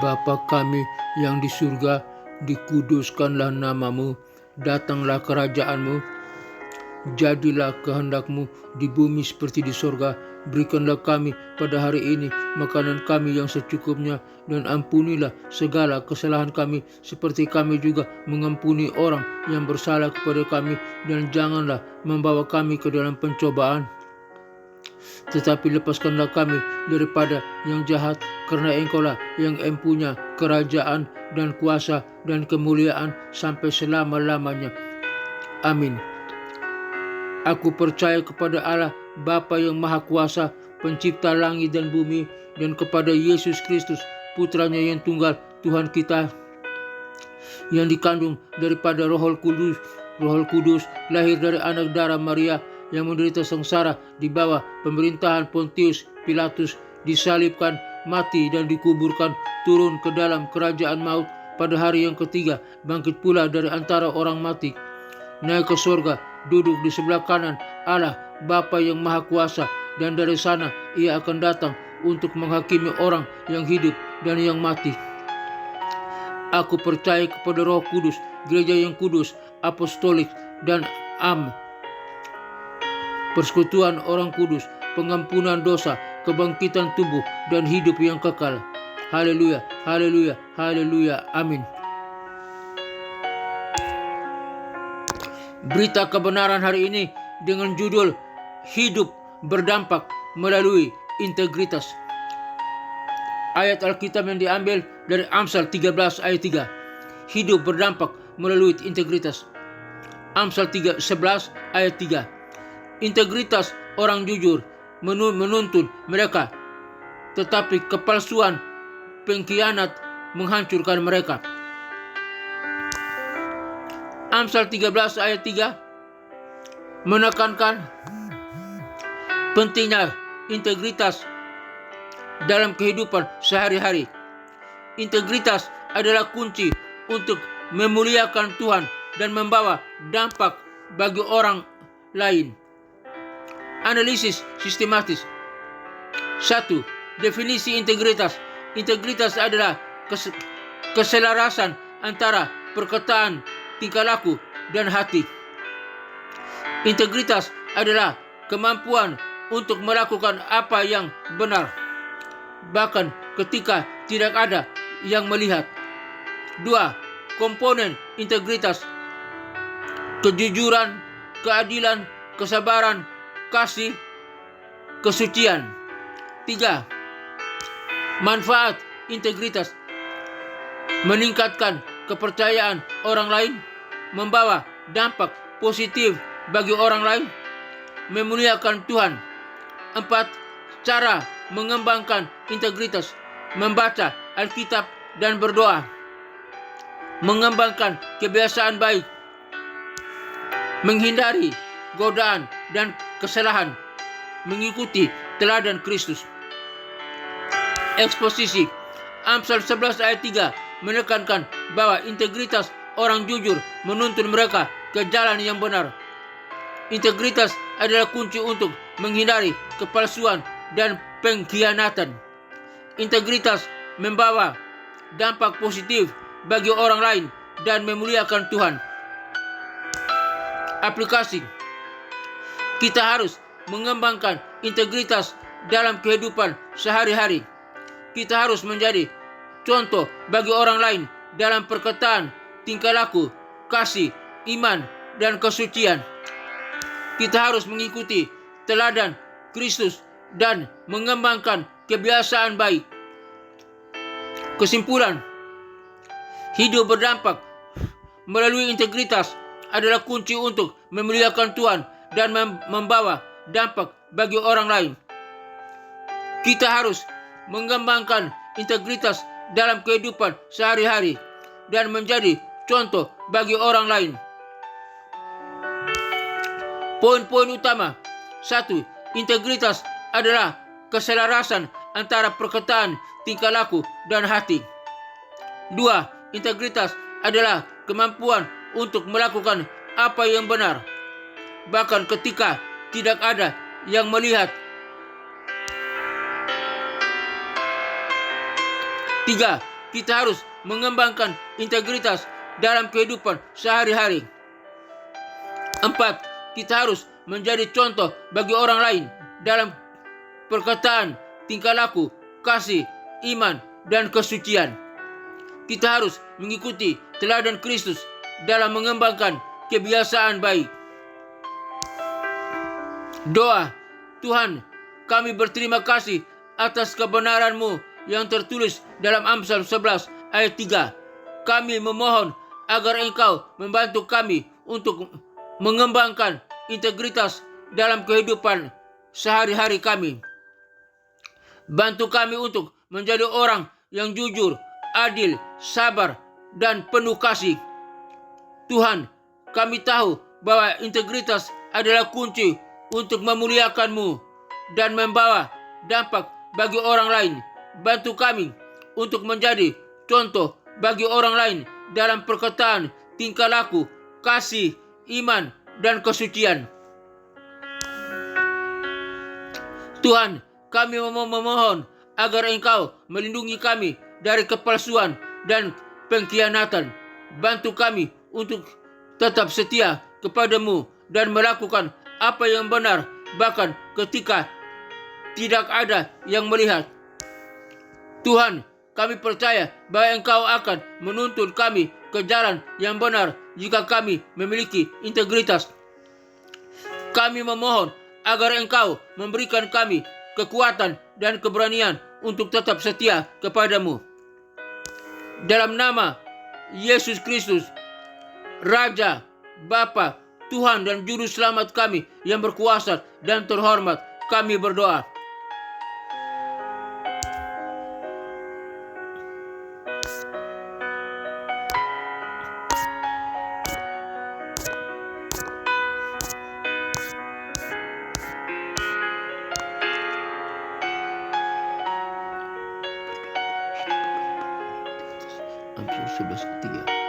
Bapa kami yang di surga, dikuduskanlah namamu, datanglah kerajaanmu, jadilah kehendakmu di bumi seperti di surga. Berikanlah kami pada hari ini makanan kami yang secukupnya, dan ampunilah segala kesalahan kami seperti kami juga mengampuni orang yang bersalah kepada kami, dan janganlah membawa kami ke dalam pencobaan, tetapi lepaskanlah kami daripada yang jahat, karena Engkau-lah yang empunya kerajaan dan kuasa dan kemuliaan sampai selama-lamanya. Amin. Aku percaya kepada Allah Bapa yang Maha Kuasa, pencipta langit dan bumi, dan kepada Yesus Kristus, putranya yang tunggal, Tuhan kita, yang dikandung daripada Roh Kudus, lahir dari anak darah Maria, yang menderita sengsara di bawah pemerintahan Pontius Pilatus, disalibkan, mati dan dikuburkan, turun ke dalam kerajaan maut, pada hari yang ketiga bangkit pula dari antara orang mati, naik ke surga, duduk di sebelah kanan Allah Bapa yang Maha Kuasa, dan dari sana ia akan datang untuk menghakimi orang yang hidup dan yang mati. Aku percaya kepada Roh Kudus, gereja yang kudus, apostolik, dan persekutuan orang kudus, pengampunan dosa, kebangkitan tubuh, dan hidup yang kekal. Haleluya, haleluya, haleluya, amin. Berita kebenaran hari ini dengan judul Hidup Berdampak Melalui Integritas. Ayat Alkitab yang diambil dari Amsal 13 ayat 3. Hidup berdampak melalui integritas. Amsal 11 ayat 3. Integritas orang jujur menuntun mereka, tetapi kepalsuan pengkhianat menghancurkan mereka. Amsal 13 ayat 3 menekankan pentingnya integritas dalam kehidupan sehari-hari. Integritas adalah kunci untuk memuliakan Tuhan dan membawa dampak bagi orang lain. Analisis sistematis. 1. Definisi integritas. Integritas adalah keselarasan antara perkataan, tingkah laku, dan hati. Integritas adalah kemampuan untuk melakukan apa yang benar, bahkan ketika tidak ada yang melihat. 2. Komponen integritas: kejujuran, keadilan, kesabaran, kasih, kesucian. 3. Manfaat integritas: meningkatkan kepercayaan orang lain, membawa dampak positif bagi orang lain, memuliakan Tuhan. 4. Cara mengembangkan integritas: membaca Alkitab dan berdoa, mengembangkan kebiasaan baik, menghindari godaan dan kesalahan, mengikuti teladan Kristus. Eksposisi. Amsal 11 ayat 3 menekankan bahwa integritas orang jujur menuntun mereka ke jalan yang benar. Integritas adalah kunci untuk menghindari kepalsuan dan pengkhianatan. Integritas membawa dampak positif bagi orang lain dan memuliakan Tuhan. Aplikasi. Kita harus mengembangkan integritas dalam kehidupan sehari-hari. Kita harus menjadi contoh bagi orang lain dalam perkataan, tingkah laku, kasih, iman, dan kesucian. Kita harus mengikuti teladan Kristus dan mengembangkan kebiasaan baik. Kesimpulan, hidup berdampak melalui integritas adalah kunci untuk memuliakan Tuhan dan membawa dampak bagi orang lain. Kita harus mengembangkan integritas dalam kehidupan sehari-hari dan menjadi contoh bagi orang lain. Poin-poin utama. 1. Integritas adalah keselarasan antara perkataan, tingkah laku, dan hati. 2. Integritas adalah kemampuan untuk melakukan apa yang benar, bahkan ketika tidak ada yang melihat. 3. kita harus mengembangkan integritas dalam kehidupan sehari-hari. 4. Kita harus menjadi contoh bagi orang lain dalam perkataan, tingkah laku, kasih, iman, dan kesucian. Kita harus mengikuti teladan Kristus dalam mengembangkan kebiasaan baik. Doa. Tuhan, kami berterima kasih atas kebenaran-Mu yang tertulis dalam Amsal 11 ayat 3. Kami memohon agar Engkau membantu kami untuk mengembangkan integritas dalam kehidupan sehari-hari kami. Bantu kami untuk menjadi orang yang jujur, adil, sabar, dan penuh kasih. Tuhan, kami tahu bahwa integritas adalah kunci untuk memuliakan-Mu dan membawa dampak bagi orang lain. Bantu kami untuk menjadi contoh bagi orang lain dalam perkataan, tingkah laku, kasih, iman, dan kesucian. Tuhan, kami memohon agar Engkau melindungi kami dari kepalsuan dan pengkhianatan. Bantu kami untuk tetap setia kepada-Mu dan melakukan apa yang benar, bahkan ketika tidak ada yang melihat. Tuhan, kami percaya bahwa Engkau akan menuntun kami ke jalan yang benar jika kami memiliki integritas. Kami memohon agar Engkau memberikan kami kekuatan dan keberanian untuk tetap setia kepada-Mu. Dalam nama Yesus Kristus, Raja, Bapa, Tuhan dan Juru Selamat kami yang berkuasa dan terhormat, kami berdoa. Amsal 11 ayat 3.